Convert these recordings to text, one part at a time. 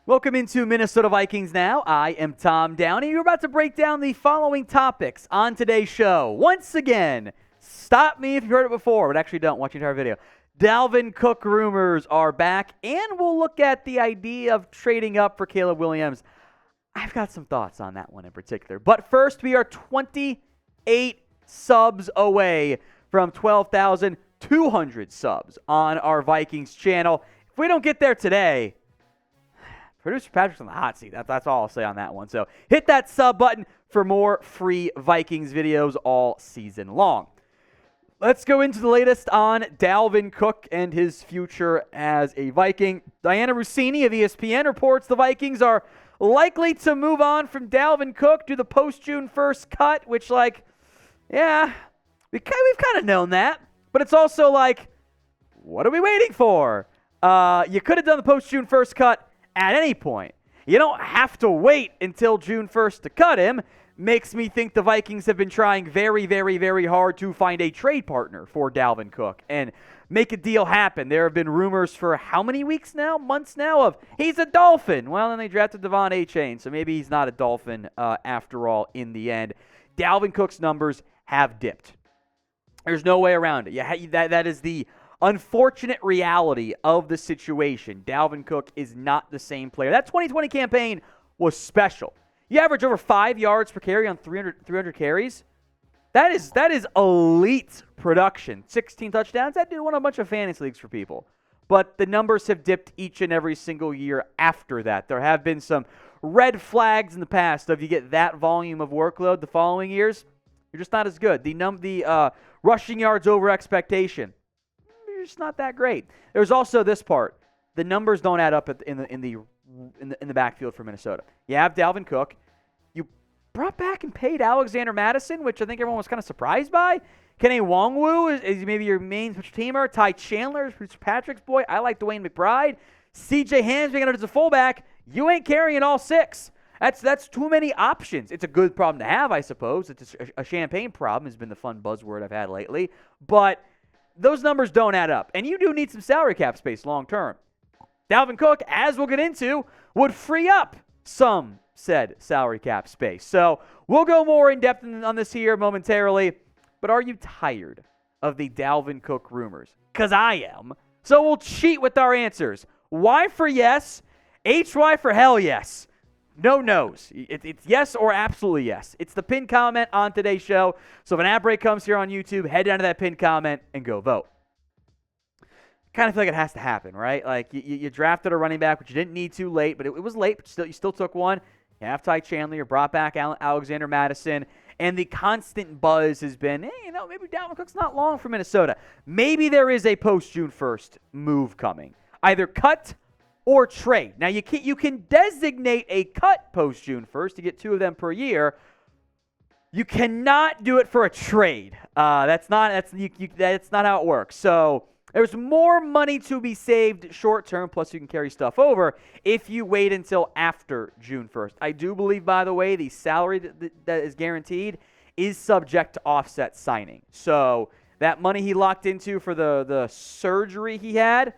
Welcome into Minnesota Vikings Now. I am Tom Downey. We're about to break down the following topics on today's show. Once again, stop me if you've heard it before, but actually don't. Watch the entire video. Dalvin Cook rumors are back, and we'll look at the idea of trading up for Caleb Williams. I've got some thoughts on that one in particular. But first, we are 28 subs away from 12,200 subs on our Vikings channel. If we don't get there today, Producer Patrick's on the hot seat. That's all I'll say on that one. So hit that sub button for more free Vikings videos all season long. Let's go into the latest on Dalvin Cook and his future as a Viking. Diana Rossini of ESPN reports the Vikings are likely to move on from Dalvin Cook to the post-June 1st cut, which, we've kind of known that. But it's also what are we waiting for? You could have done the post-June 1st cut at any point. You don't have to wait until June 1st to cut him. Makes me think the Vikings have been trying very, very, very hard to find a trade partner for Dalvin Cook and make a deal happen. There have been rumors for how many weeks now, months now, of he's a Dolphin. Well, then they drafted Devon Achane, so maybe he's not a Dolphin after all in the end. Dalvin Cook's numbers have dipped. There's no way around it. That is the unfortunate reality of the situation. Dalvin Cook is not the same player. That 2020 campaign was special. You average over 5 yards per carry on 300 carries. That is elite production. 16 touchdowns. That dude won a bunch of fantasy leagues for people. But the numbers have dipped each and every single year after that. There have been some red flags in the past of you get that volume of workload the following years, you're just not as good. The rushing yards over expectation, just not that great. There's also this part. The numbers don't add up in the backfield for Minnesota. You have Dalvin Cook. You brought back and paid Alexander Mattison, which I think everyone was kind of surprised by. Kenny Nwangwu is maybe your main teamer. Ty Chandler is Patrick's boy. I like Dwayne McBride. CJ Ham's being as a fullback. You ain't carrying all six. That's too many options. It's a good problem to have, I suppose. It's a champagne problem has been the fun buzzword I've had lately. But those numbers don't add up, and you do need some salary cap space long term. Dalvin Cook, as we'll get into, would free up some said salary cap space. So we'll go more in depth on this here momentarily, but are you tired of the Dalvin Cook rumors? Because I am. So we'll cheat with our answers. Y for yes, HY for hell yes. No no's. It's yes or absolutely yes. It's the pinned comment on today's show. So if an ad break comes here on YouTube, head down to that pinned comment and go vote. Kind of feel like it has to happen, right? You drafted a running back, which you didn't need to late, but it was late, but you still took one. You have Ty Chandler, you brought back Alexander Mattison, and the constant buzz has been, maybe Dalvin Cook's not long for Minnesota. Maybe there is a post-June 1st move coming. Either cut or trade. Now, you can designate a cut post-June 1st to get 2 of them per year. You cannot do it for a trade. That's not how it works. So there's more money to be saved short-term, plus you can carry stuff over if you wait until after June 1st. I do believe, by the way, the salary that is guaranteed is subject to offset signing. So that money he locked into for the surgery he had,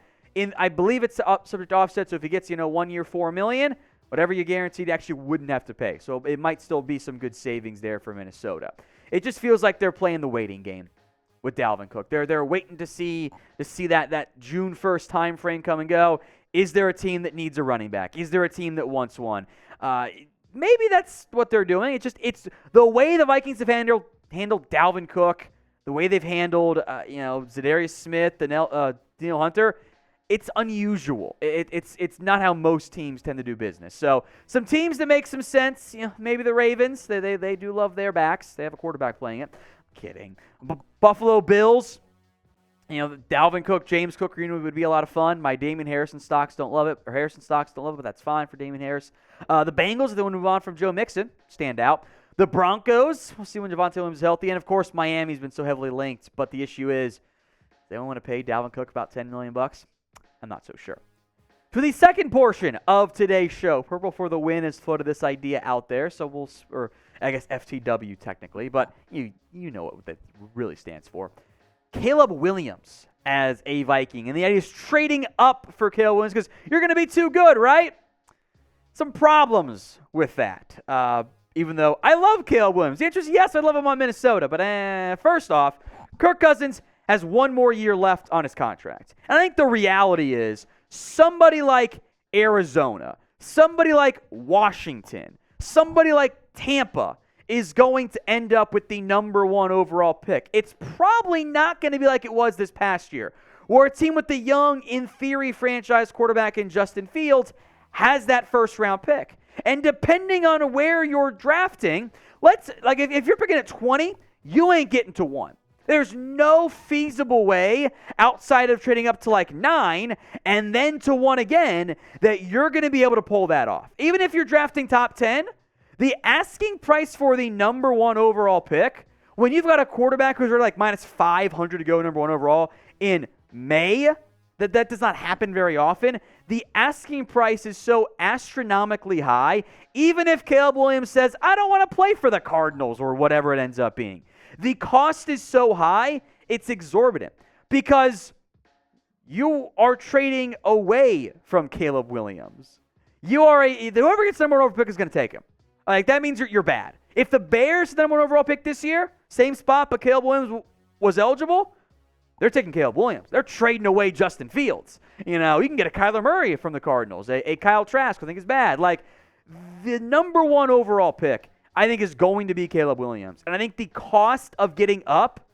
I believe it's subject to offset, so if he gets, 1 year, $4 million, whatever you guaranteed actually wouldn't have to pay. So it might still be some good savings there for Minnesota. It just feels like they're playing the waiting game with Dalvin Cook. They're waiting to see that June 1st time frame come and go. Is there a team that needs a running back? Is there a team that wants one? Maybe that's what they're doing. It's the way the Vikings have handled Dalvin Cook, the way they've handled Zadarius Smith, Daniel Hunter. It's unusual. It's not how most teams tend to do business. So some teams that make some sense, maybe the Ravens, they do love their backs. They have a quarterback playing it. Kidding. Buffalo Bills, Dalvin Cook, James Cook Greenwood would be a lot of fun. My Harrison stocks don't love it, but that's fine for Damian Harris. The Bengals, if they want to move on from Joe Mixon, stand out. The Broncos, we'll see when Javonte Williams is healthy. And, of course, Miami's been so heavily linked. But the issue is they don't want to pay Dalvin Cook about $10 million. I'm not so sure. To the second portion of today's show, Purple for the Win has floated this idea out there. So I guess FTW technically, but you know what that really stands for. Caleb Williams as a Viking. And the idea is trading up for Caleb Williams because you're going to be too good, right? Some problems with that. Even though I love Caleb Williams. The answer is yes, I love him on Minnesota. But first off, Kirk Cousins has one more year left on his contract. And I think the reality is somebody like Arizona, somebody like Washington, somebody like Tampa is going to end up with the number 1 overall pick. It's probably not going to be like it was this past year, where a team with the young, in theory, franchise quarterback in Justin Fields has that first-round pick. And depending on where you're drafting, if you're picking at 20, you ain't getting to 1. There's no feasible way outside of trading up to like 9 and then to 1 again that you're going to be able to pull that off. Even if you're drafting top 10, the asking price for the number 1 overall pick, when you've got a quarterback who's already like minus 500 to go number 1 overall in May, that does not happen very often. The asking price is so astronomically high, even if Caleb Williams says, I don't want to play for the Cardinals or whatever it ends up being. The cost is so high, it's exorbitant because you are trading away from Caleb Williams. Whoever gets the number 1 overall pick is going to take him. Like, that means you're bad. If the Bears, the number 1 overall pick this year, same spot, but Caleb Williams was eligible, they're taking Caleb Williams. They're trading away Justin Fields. You can get a Kyler Murray from the Cardinals, a Kyle Trask, I think is bad. Like, the number 1 overall pick, I think, is going to be Caleb Williams. And I think the cost of getting up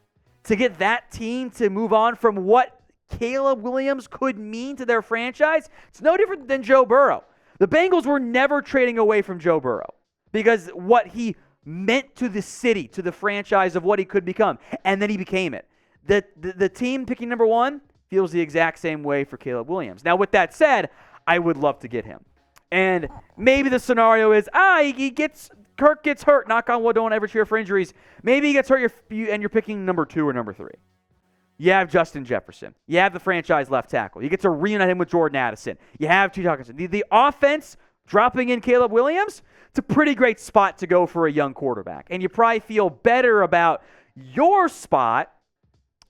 to get that team to move on from what Caleb Williams could mean to their franchise, it's no different than Joe Burrow. The Bengals were never trading away from Joe Burrow because what he meant to the city, to the franchise of what he could become, and then he became it. The team picking number 1 feels the exact same way for Caleb Williams. Now, with that said, I would love to get him. And maybe the scenario is, Kirk gets hurt. Knock on wood, don't ever cheer for injuries. Maybe he gets hurt and you're picking number 2 or number 3. You have Justin Jefferson. You have the franchise left tackle. You get to reunite him with Jordan Addison. You have T. Hawkinson. The offense dropping in Caleb Williams, it's a pretty great spot to go for a young quarterback. And you probably feel better about your spot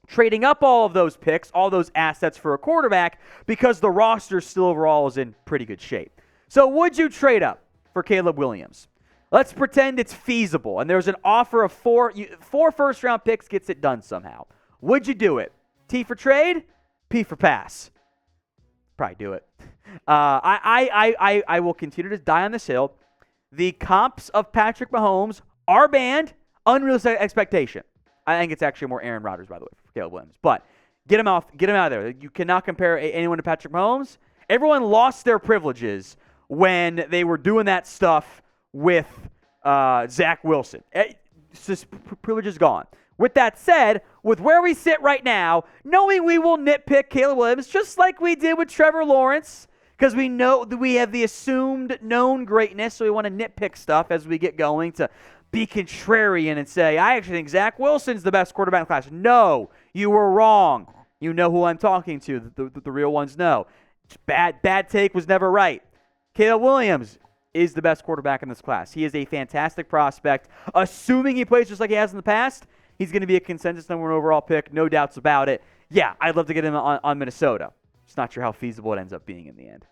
trading up all of those picks, all those assets for a quarterback because the roster still overall is in pretty good shape. So would you trade up for Caleb Williams? Let's pretend it's feasible and there's an offer of 4 first-round picks gets it done somehow. Would you do it? T for trade, P for pass. Probably do it. I will continue to die on this hill. The comps of Patrick Mahomes are banned. Unrealistic expectation. I think it's actually more Aaron Rodgers, by the way, for Caleb Williams. But get him out of there. You cannot compare anyone to Patrick Mahomes. Everyone lost their privileges when they were doing that stuff with Zach Wilson. Privilege is gone. With that said, with where we sit right now, knowing we will nitpick Caleb Williams, just like we did with Trevor Lawrence, because we know that we have the assumed known greatness, so we want to nitpick stuff as we get going to be contrarian and say, I actually think Zach Wilson's the best quarterback in the class. No, you were wrong. You know who I'm talking to. The real ones know. Bad take was never right. Caleb Williams is the best quarterback in this class. He is a fantastic prospect. Assuming he plays just like he has in the past, he's going to be a consensus number 1 overall pick. No doubts about it. Yeah, I'd love to get him on Minnesota. Just not sure how feasible it ends up being in the end.